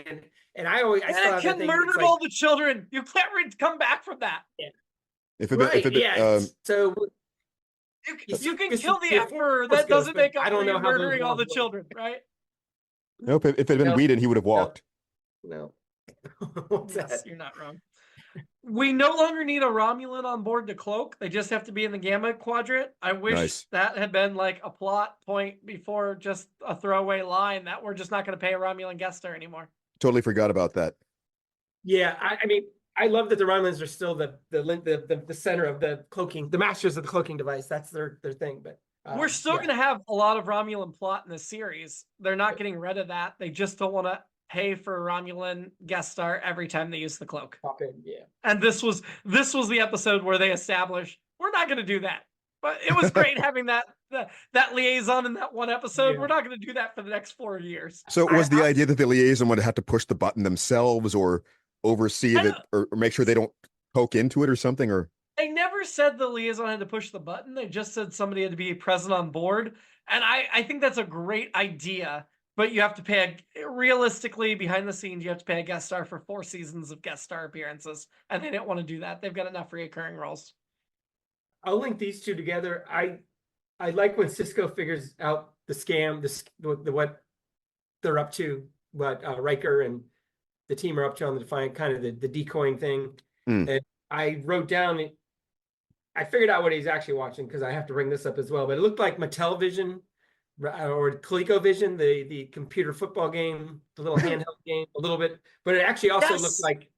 And I still have can murder all the children. You can't come back from that. Yeah. So you can kill the emperor. That doesn't make up for you murdering all the children, right? Nope. If it had been Whedon, he would have walked. No. Yes, you're not wrong. We no longer need a Romulan on board to cloak. They just have to be in the Gamma Quadrant. I wish that had been like a plot point before just a throwaway line that we're just not going to pay a Romulan guest star anymore. Totally forgot about that. Yeah, I mean, I love that the Romulans are still the center of the cloaking, the masters of the cloaking device. That's their thing. But we're still going to have a lot of Romulan plot in this series. They're not getting rid of that. They just don't want to pay for a Romulan guest star every time they use the cloak. Pop in, yeah. And this was the episode where they established we're not going to do that. But it was great having that liaison in that one episode. Yeah. We're not going to do that for the next 4 years. So was the idea that the liaison would have to push the button themselves or oversee that or make sure they don't poke into it or something? Or they never said the liaison had to push the button. They just said somebody had to be present on board. And I think that's a great idea. But you have to pay realistically behind the scenes. You have to pay a guest star for 4 seasons of guest star appearances, and they didn't want to do that. They've got enough recurring roles. I'll link these two together. I like when Cisco figures out the scam, the what they're up to, what Riker and the team are up to on the Defiant, kind of the decoying thing. And I wrote down, I figured out what he's actually watching because I have to bring this up as well. But it looked like Mattel Vision or ColecoVision, the computer football game, the little handheld game, a little bit. But it actually also looked like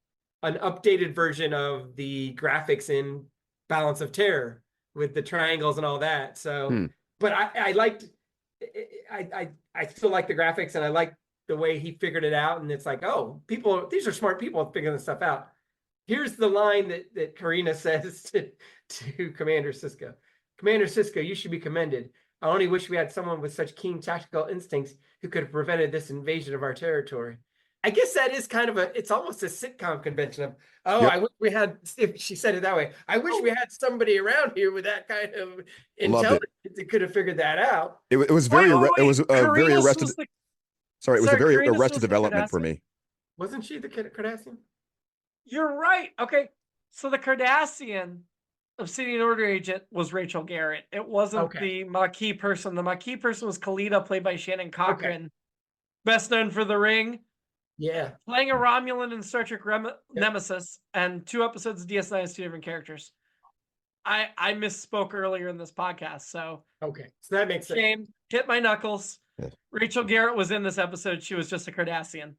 an updated version of the graphics in Balance of Terror with the triangles and all that. So, but I liked, I still like the graphics, and I like the way he figured it out. And it's like, oh, these are smart people figuring this stuff out. Here's the line that Karina says to Commander Cisco. Commander Cisco, you should be commended. I only wish we had someone with such keen tactical instincts who could have prevented this invasion of our territory. I guess that is kind of it's almost a sitcom convention of, I wish we had, if she said it that way, I wish we had somebody around here with that kind of intelligence that could have figured that out. It was very, it was very Arrested. Sorry, it was a very Karina's Arrested Development for me. Wasn't she the Cardassian? You're right. Okay. So the Cardassian Obsidian Order agent was Rachel Garrett. It wasn't the Maquis person. The Maquis person was Khalida, played by Shannon Cochran. Best known for The Ring. Yeah. Playing a Romulan in Star Trek Nemesis, and 2 episodes of DS9 is 2 different characters. I misspoke earlier in this podcast, so. Okay. So that makes sense. Shame. Hit my knuckles. Yeah. Rachel Garrett was in this episode. She was just a Cardassian.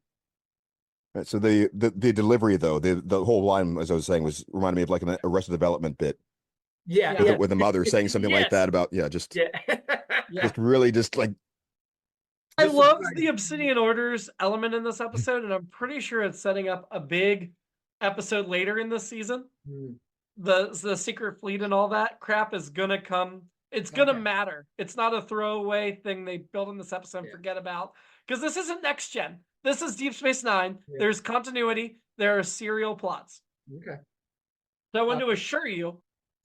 Right, so the delivery, though, the whole line, as I was saying, reminded me of like an Arrested Development bit. Yeah. With the mother saying something like that about, just really just like. I love the Obsidian Orders element in this episode, and I'm pretty sure it's setting up a big episode later in this season. The Secret Fleet and all that crap is gonna come. It's gonna matter. It's not a throwaway thing they built in this episode and forget about, because this isn't Next Gen. This is Deep Space Nine. Yeah. There's continuity. There are serial plots. Okay. So I want to assure you,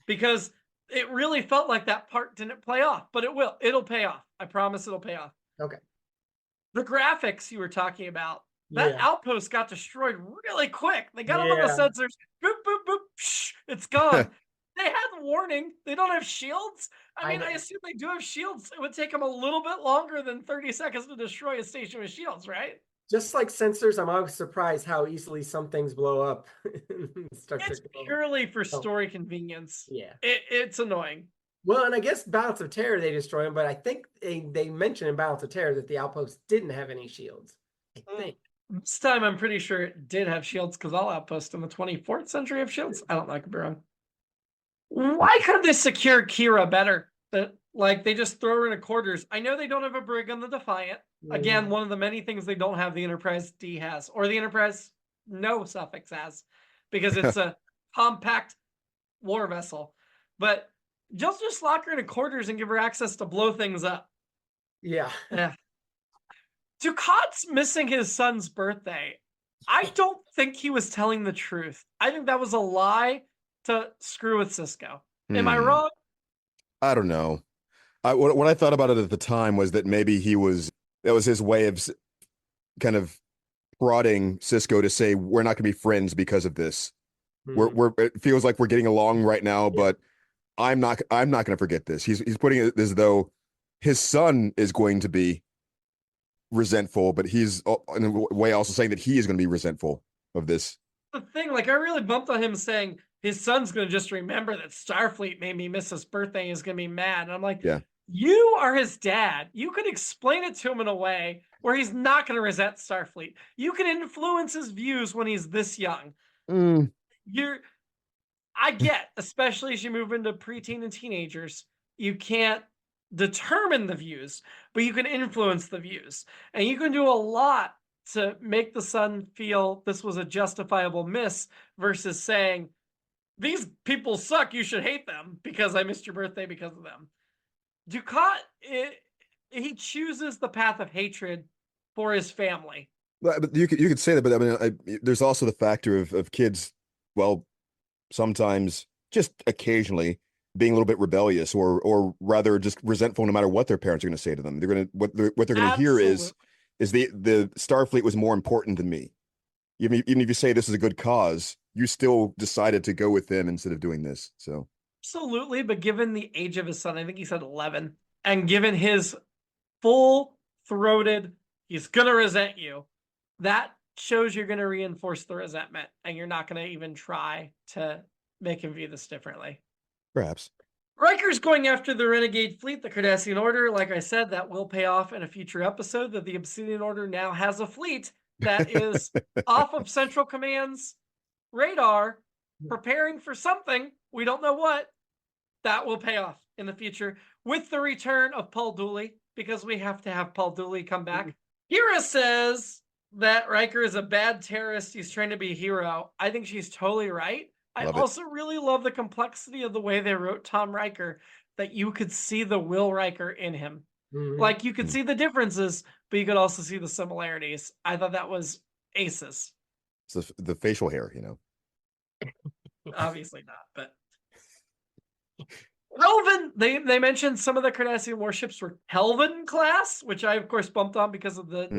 because it really felt like that part didn't play off, but it will. It'll pay off. I promise it'll pay off. Okay. The graphics you were talking about, that outpost got destroyed really quick. They got them on the sensors. Boop, boop, boop. Psh, it's gone. They had warning. They don't have shields. I assume they do have shields. It would take them a little bit longer than 30 seconds to destroy a station with shields, right? Just like sensors, I'm always surprised how easily some things blow up. It's purely for story convenience. Yeah. It's annoying. Well, and I guess Balance of Terror, they destroy them, but I think they mentioned in Balance of Terror that the outpost didn't have any shields. I think. This time I'm pretty sure it did have shields, because all outposts in the 24th century have shields. I don't know, I could be wrong. Why couldn't they secure Kira better? Like, they just throw her in a quarters. I know they don't have a brig on the Defiant. Again, one of the many things they don't have the Enterprise D has, or the Enterprise no suffix has, because it's a compact war vessel. But just lock her in a quarters and give her access to blow things up. Yeah. Ducat's missing his son's birthday. I don't think he was telling the truth. I think that was a lie to screw with Cisco. Am I wrong? I don't know. What I thought about it at the time was that maybe that was his way of kind of prodding Cisco to say, we're not going to be friends because of this. It feels like we're getting along right now, but I'm not going to forget this. He's putting it as though his son is going to be resentful, but he's in a way also saying that he is going to be resentful of this. The thing, like, I really bumped on him saying his son's going to just remember that Starfleet made me miss his birthday. He's going to be mad. And I'm like, you are his dad. You can explain it to him in a way where he's not going to resent Starfleet. You can influence his views when he's this young. I get, especially as you move into preteen and teenagers, you can't determine the views, but you can influence the views. And you can do a lot to make the son feel this was a justifiable miss versus saying, these people suck. You should hate them because I missed your birthday because of them. Ducat, he chooses the path of hatred for his family. But you could say that, but I mean, there's also the factor of kids, well, sometimes just occasionally being a little bit rebellious or rather just resentful no matter what their parents are going to say to them. They're going to what they're going to hear is the Starfleet was more important than me. Even if you say this is a good cause, you still decided to go with them instead of doing this. So absolutely, but given the age of his son, I think he said 11, and given his full-throated, he's gonna resent you, that shows you're gonna reinforce the resentment, and you're not gonna even try to make him view this differently. perhaps. Riker's going after the Renegade Fleet, the Cardassian Order. Like I said, that will pay off in a future episode, that the Obsidian Order now has a fleet that is off of Central Command's radar, preparing for something. We don't know what. That will pay off in the future with the return of Paul Dooley, because we have to have Paul Dooley come back. Kira says that Riker is a bad terrorist. He's trying to be a hero. I think she's totally right. I also really love the complexity of the way they wrote Tom Riker, that you could see the Will Riker in him. Like, you could see the differences, but you could also see the similarities. I thought that was aces. It's the facial hair, you know. Obviously not, but Kelvin, they mentioned some of the Cardassian warships were Kelvin class, which I of course bumped on because of the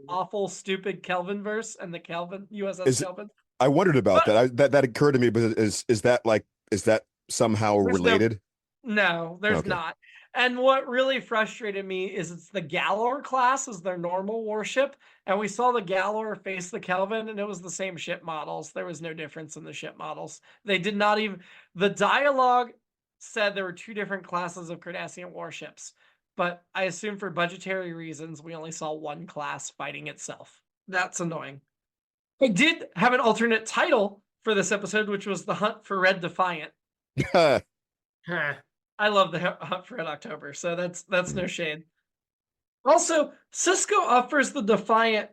awful, stupid Kelvin verse and the Kelvin USS Kelvin. I wondered about that. That occurred to me, but is that somehow related? No, there's not. And what really frustrated me is it's the Galor class is their normal warship, and we saw the Galor face the Kelvin, and it was the same ship models. There was no difference in the ship models. They did not even. The dialogue said there were two different classes of Cardassian warships, but I assume for budgetary reasons we only saw one class fighting itself. That's annoying. I did have an alternate title for this episode, which was The Hunt for Red Defiant. I love the Hunt for Red October, so that's no shade. Also, Sisko offers the Defiant,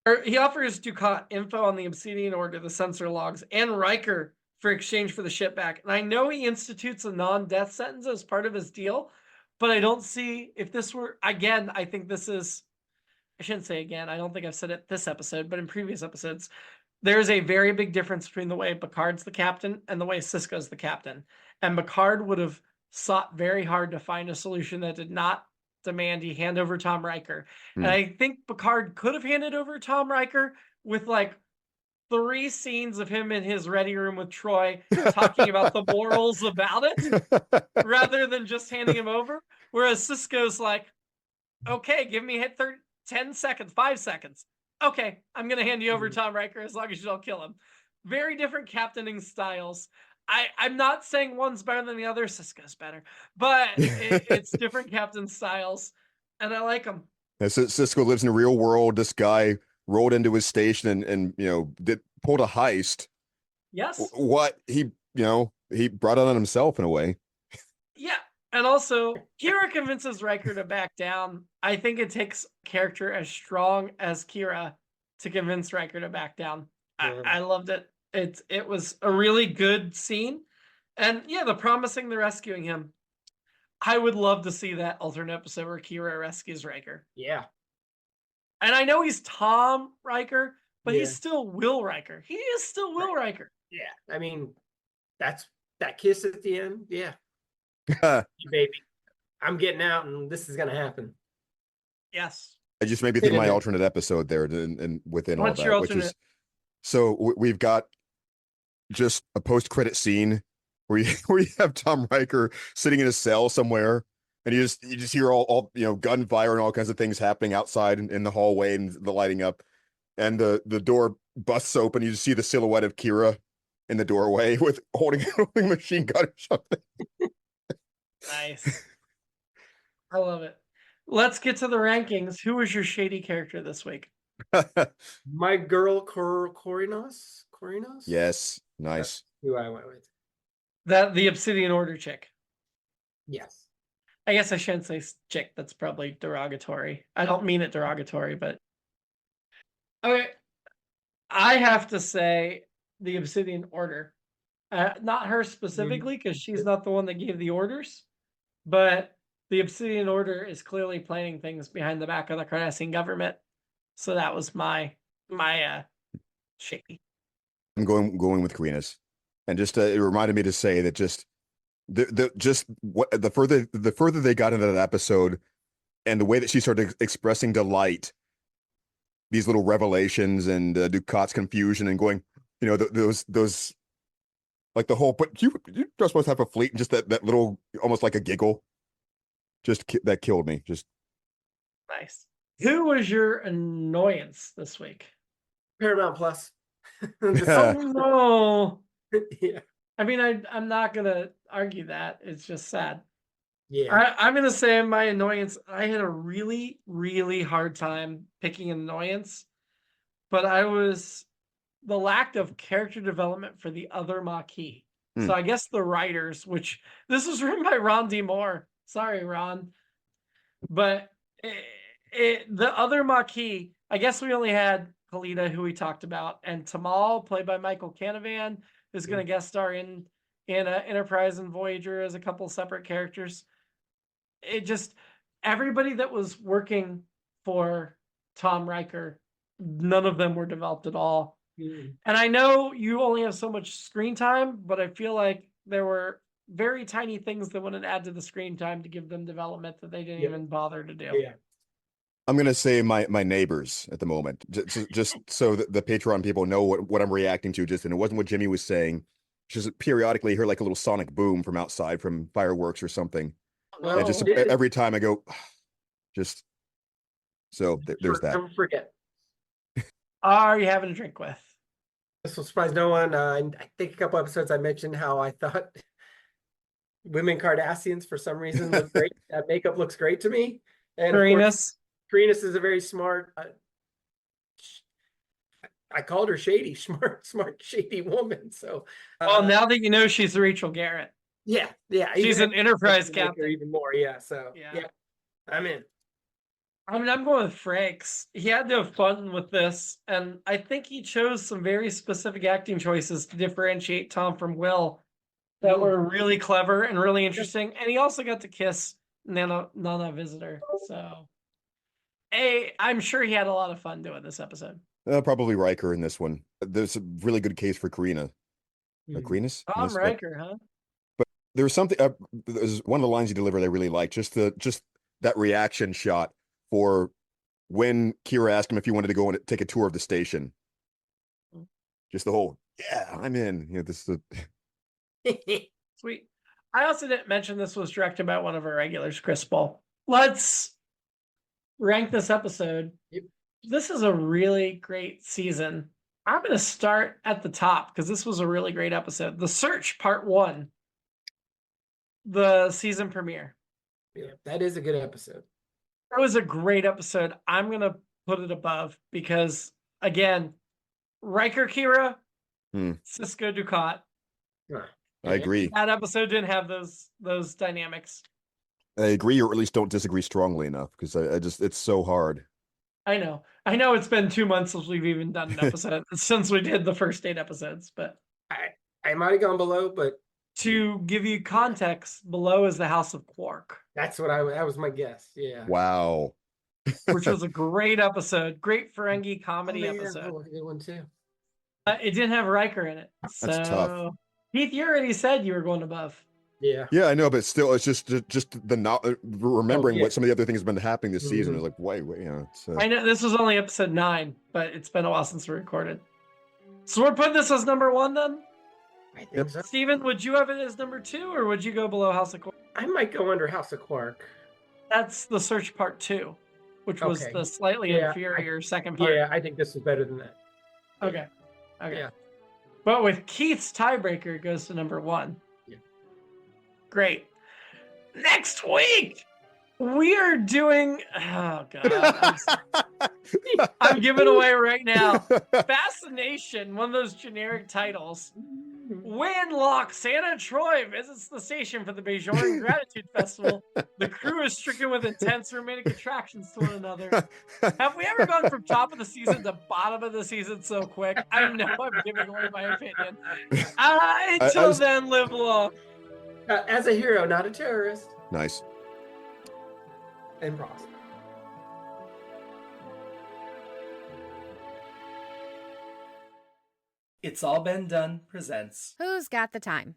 or he offers Ducat info on the Obsidian Order, the sensor logs, and Riker for exchange for the ship back. And I know he institutes a non-death sentence as part of his deal, but I don't see, if this were, again, I think this is, I shouldn't say again, I don't think I've said it this episode, but in previous episodes, there's a very big difference between the way Picard's the captain and the way Sisko's the captain. And Picard would have sought very hard to find a solution that did not demand he hand over Tom Riker. And I think Picard could have handed over Tom Riker with like 3 scenes of him in his ready room with Troy talking about the morals about it, rather than just handing him over. Whereas Sisko's like, okay, give me 10 seconds, 5 seconds. Okay, I'm going to hand you over Tom Riker as long as you don't kill him. Very different captaining styles. I'm not saying one's better than the other. Sisko's better, but it's different captain styles, and I like them. Yeah, Sisko lives in the real world. This guy rolled into his station and pulled a heist. Yes. What he brought it on himself in a way. Yeah, and also Kira convinces Riker to back down. I think it takes a character as strong as Kira to convince Riker to back down. I loved it. It was a really good scene. And yeah, the promising the rescuing him. I would love to see that alternate episode where Kira rescues Riker. Yeah. And I know he's Tom Riker, but he's still Will Riker. He is still Will Riker. Yeah. I mean, that's that kiss at the end. Yeah. Baby, I'm getting out and this is going to happen. Yes. I just maybe think of my alternate episode there and within What's all your that, alternate? which is, so we've got just a post-credit scene where you have Tom Riker sitting in a cell somewhere, and you just hear all gunfire and all kinds of things happening outside in the hallway and the lighting up, and the door busts open. You just see the silhouette of Kira in the doorway with holding a machine gun or something. Nice. I love it. Let's get to the rankings. Who was your shady character this week? My girl Corinos. Yes, nice. That's who I went with. The Obsidian Order chick. Yes. I guess I shouldn't say chick. That's probably derogatory. I don't mean it derogatory, but okay. I have to say the Obsidian Order. Not her specifically, because she's not the one that gave the orders, but the Obsidian Order is clearly planning things behind the back of the Cardassian government. So that was my shady. I'm going with Karina's, and just it reminded me to say that just the further they got into that episode, and the way that she started expressing delight, these little revelations and Ducat's confusion and going, those like the whole, but you're supposed to have a fleet, and just that little, almost like a giggle, that killed me. Just nice. Who was your annoyance this week? Paramount Plus. Oh no. Yeah. I mean, I'm not gonna argue that. It's just sad. Yeah. I'm gonna say my annoyance. I had a really, really hard time picking an annoyance, but the lack of character development for the other Maquis. So I guess the writers, which this was written by Ron D. Moore. Sorry, Ron, but the other Maquis. I guess we only had Kalita, who we talked about, and Tamal, played by Michael Canavan, who's going to guest star in Enterprise and Voyager as a couple separate characters. It just, everybody that was working for Tom Riker, none of them were developed at all. And I know you only have so much screen time, but I feel like there were very tiny things that wouldn't add to the screen time to give them development that they didn't even bother to do. Yeah. I'm gonna say my neighbors at the moment, just so that the Patreon people know what I'm reacting to. And it wasn't what Jimmy was saying. Just periodically hear like a little sonic boom from outside, from fireworks or something. Well, and just every time I go, just so there's that. Don't forget. Are you having a drink with? This will surprise no one. I think a couple episodes I mentioned how I thought women Cardassians for some reason look great. That makeup looks great to me. And Karina's is a very smart. I called her shady, smart, shady woman. So, well, now that you know she's Rachel Garrett. Yeah, she's an Enterprise captain. Even more, yeah. So, yeah, I'm in. I mean, I'm going with Frakes. He had to have fun with this, and I think he chose some very specific acting choices to differentiate Tom from Will that were really clever and really interesting. And he also got to kiss Nana Visitor. So, I'm sure he had a lot of fun doing this episode. Probably Riker in this one. There's a really good case for Karina. Karina's? Tom Riker, huh? But there was something. There's one of the lines he delivered I really liked. Just that reaction shot for when Kira asked him if he wanted to go and take a tour of the station. Just the whole, yeah, I'm in. This is Sweet. I also didn't mention this was directed by one of our regulars, Chris Bull. Let's rank this episode. Yep. This is a really great season. I'm going to start at the top because this was a really great episode. The Search Part 1, the season premiere. Yeah, that is a good episode. It was a great episode. I'm going to put it above because, again, Riker Kira, Cisco Ducat. I agree. That episode didn't have those dynamics. I agree, or at least don't disagree strongly enough, because I just, it's so hard. I know it's been 2 months since we've even done an episode, since we did the first 8 episodes, but I might have gone below, but to give you context, below is the House of Quark. That's what that was my guess. Yeah. Wow. Which was a great episode. Great Ferengi comedy episode. That was a good one too. It didn't have Riker in it. That's tough. Keith, you already said you were going above. Yeah. Yeah, I know, but still, it's just the not remembering what some of the other things have been happening this season. It's like, wait, I know this was only episode 9, but it's been a while since we recorded. So we're putting this as number 1 then? I think so. Steven, would you have it as number 2, or would you go below House of Quark? I might go under House of Quark. That's the Search Part 2, which was the slightly inferior second part. Yeah, I think this is better than that. Okay. Yeah. But with Keith's tiebreaker, it goes to number 1. Yeah. Great. Next week, we are doing... Oh, God. I'm giving away right now. Fascination, one of those generic titles. When Loxana Troy visits the station for the Bajoran Gratitude Festival, the crew is stricken with intense romantic attractions to one another. Have we ever gone from top of the season to bottom of the season so quick? I know I'm giving away my opinion. Until then, live long. As a hero, not a terrorist. Nice. And Ross. It's All Been Done presents Who's got the time?